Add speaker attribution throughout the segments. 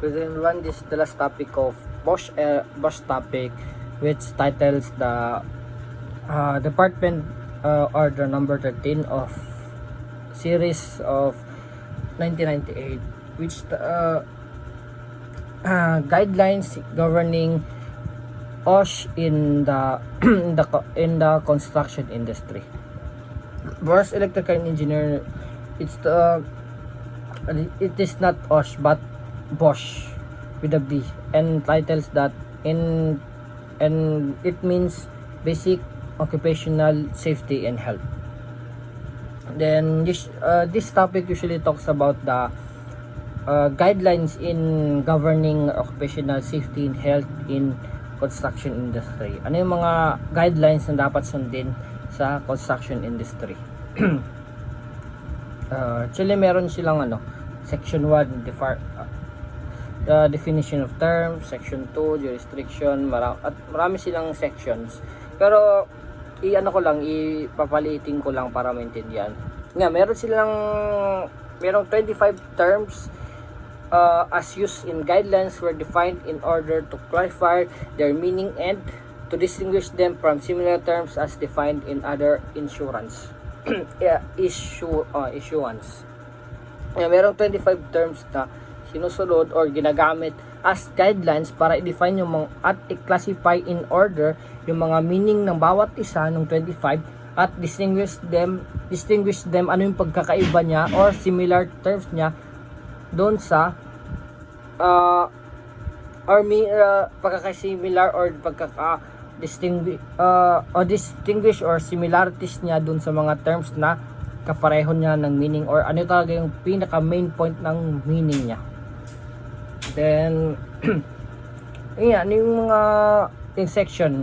Speaker 1: Within one, this is the last topic of Bosch topic, which titles the department order number 13 of series of 1998, which guidelines governing OSH in the in the construction industry. Bosch Electrical Engineer, it is not OSH but Bosch with a B, and titles that and it means basic occupational safety and health. Then this topic usually talks about the guidelines in governing occupational safety and health in construction industry. Ano yung mga guidelines na dapat sundin sa construction industry? Actually meron silang section 1 the definition of terms, section 2 jurisdiction, at marami silang sections, pero ipapaliitin ko lang para maintindihan nga. Merong 25 terms as used in guidelines were defined in order to clarify their meaning and to distinguish them from similar terms as defined in other insurance issuance. Merong 25 terms na sinusunod or ginagamit as guidelines para i-define yung mga at i-classify in order yung mga meaning ng bawat isa ng 25 at distinguish them ano yung pagkakaiba niya or similar terms niya doon sa pagkakasimilar or distinguish or similarities niya doon sa mga terms na kapareho niya ng meaning or ano talaga yung pinaka main point ng meaning niya. Then yung mga in section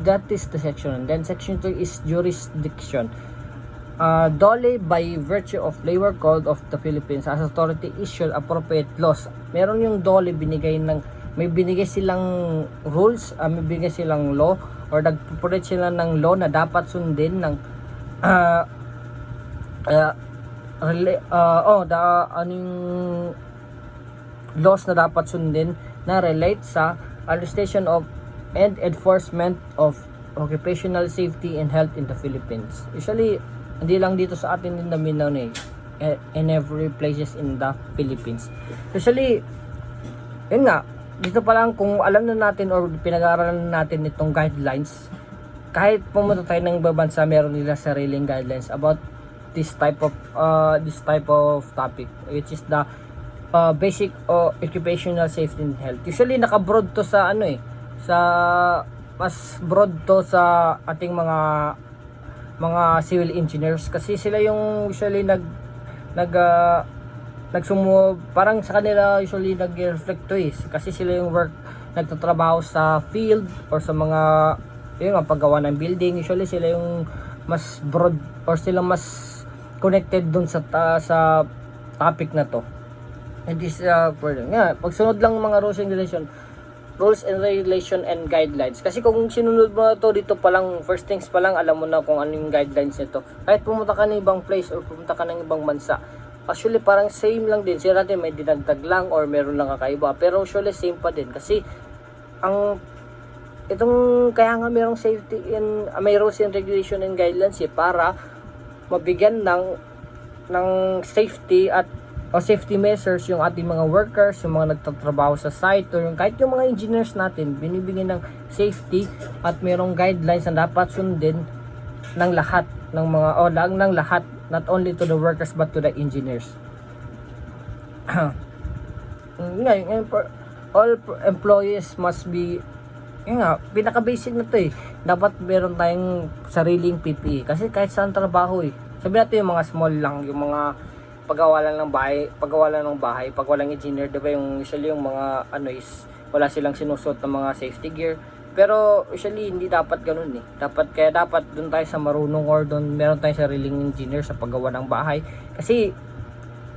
Speaker 1: that is the section. And then section 2 is jurisdiction. Dole by virtue of Labor Code of the Philippines as authority issued appropriate laws. Meron yung Dole may binigay silang rules, may binigay silang law or nagpo-provide sila ng law na dapat sundin ng laws na dapat sundin na relate sa administration of and enforcement of occupational safety and health in the Philippines. Usually, hindi lang dito sa atin din namin in every places in the Philippines. Usually, yun nga, dito pa lang kung alam na natin or pinag-aaralan natin itong guidelines, kahit pumunta tayo ng ibang bansa, meron nila sariling guidelines about this type of topic, which is the basic occupational safety and health. Usually naka-broad to sa mas broad to sa ating mga civil engineers, kasi sila yung usually parang sa kanila usually nag-reflect to kasi sila yung nagtatrabaho sa field or sa mga paggawa ng building. Usually sila yung mas broad or sila mas connected dun sa topic na to. And this pagsunod lang mga rules and regulation and guidelines. Kasi kung sinunod mo to dito pa lang, first things pa lang, alam mo na kung ano yung guidelines nito. Kahit pumunta ka ng ibang place or pumunta ka ng ibang bansa, actually parang same lang din. Sila natin may dinagdag lang or meron lang kakaiba, pero usually same pa din. Kasi kaya nga merong safety and may rules and regulation and guidelines para mabigyan ng safety o safety measures yung ating mga workers, yung mga nagtatrabaho sa site, or kahit yung mga engineers natin, binibigyan ng safety at merong guidelines na dapat sundin ng lahat ng lahat, not only to the workers but to the engineers. All employees must be pinaka-basic na to dapat meron tayong sariling PPE, kasi kahit saan trabaho sabi natin yung mga small lang, yung mga paggawa lang ng bahay, paggawa lang engineer, diba yung usually yung mga wala silang sinusuot ng mga safety gear, pero usually hindi dapat ganun dapat doon tayo sa marunong or doon meron tayong sariling engineer sa paggawa ng bahay, kasi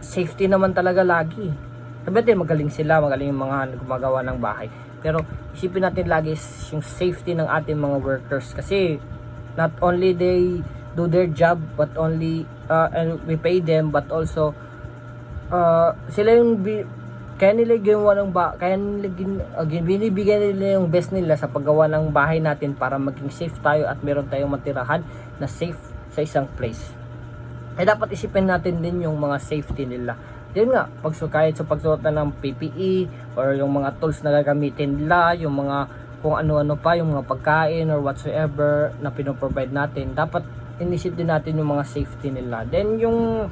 Speaker 1: safety naman talaga lagi. Sabi natin magaling yung mga gumagawa ng bahay, pero isipin natin lagi yung safety ng ating mga workers, kasi not only they do their job but only and we pay them, but also sila yung kaya nila ginawa ng kaya nila binibigyan nila yung best nila sa paggawa ng bahay natin para maging safe tayo at meron tayong matirahan na safe sa isang place. Kaya dapat isipin natin din yung mga safety nila. Yun nga, kahit sa pagsuot na ng PPE or yung mga tools na gagamitin nila, yung mga kung ano-ano pa, yung mga pagkain or whatsoever na pinoprovide natin, dapat inisip din natin yung mga safety nila. Then yung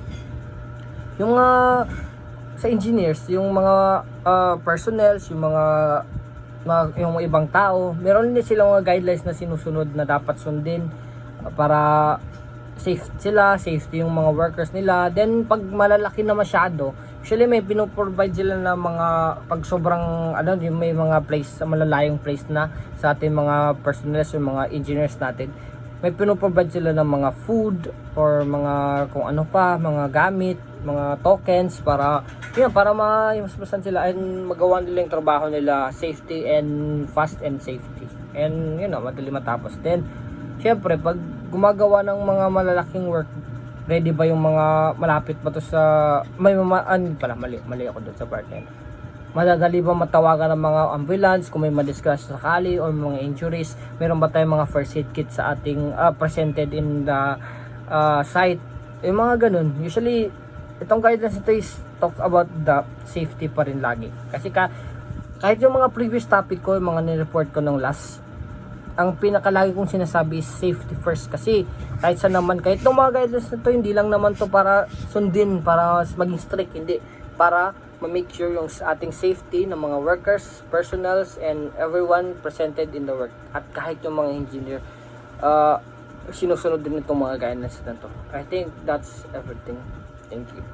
Speaker 1: sa engineers, yung mga personnels, yung yung ibang tao, meron din silang mga guidelines na sinusunod na dapat sundin para safe sila, safety yung mga workers nila. Then pag malalaki na masyado, usually may pinoprovide sila na mga pag sobrang yung may mga place, malalayong place na sa ating mga personnels, yung mga engineers natin, may pinoprovide sila ng mga food or mga kung ano pa, mga gamit, mga tokens para maimasmasan sila and magawa nila yung trabaho nila safety and fast and safety. And madali matapos. Then syempre pag gumagawa ng mga malalaking work, ready ba yung mga malapit ba to sa mali ako doon sa part na yun. Madadali ba matawagan ng mga ambulance kung may madiscrash sakali or mga injuries? Meron ba tayong mga first aid kit sa ating presented in the site? Yung mga ganun. Usually, itong guidance ito is talk about the safety pa rin lagi. Kasi kahit yung mga previous topic ko, yung mga nireport ko nung last, ang pinakalagi kong sinasabi is safety first. Kasi kahit saan naman, kahit itong mga guidance na to, hindi lang naman to para sundin, para maging strict, hindi. Para ma-make sure yung ating safety ng mga workers, personals, and everyone presented in the work. At kahit yung mga engineer, sinusunod din itong mga guidance na to. I think that's everything. Thank you.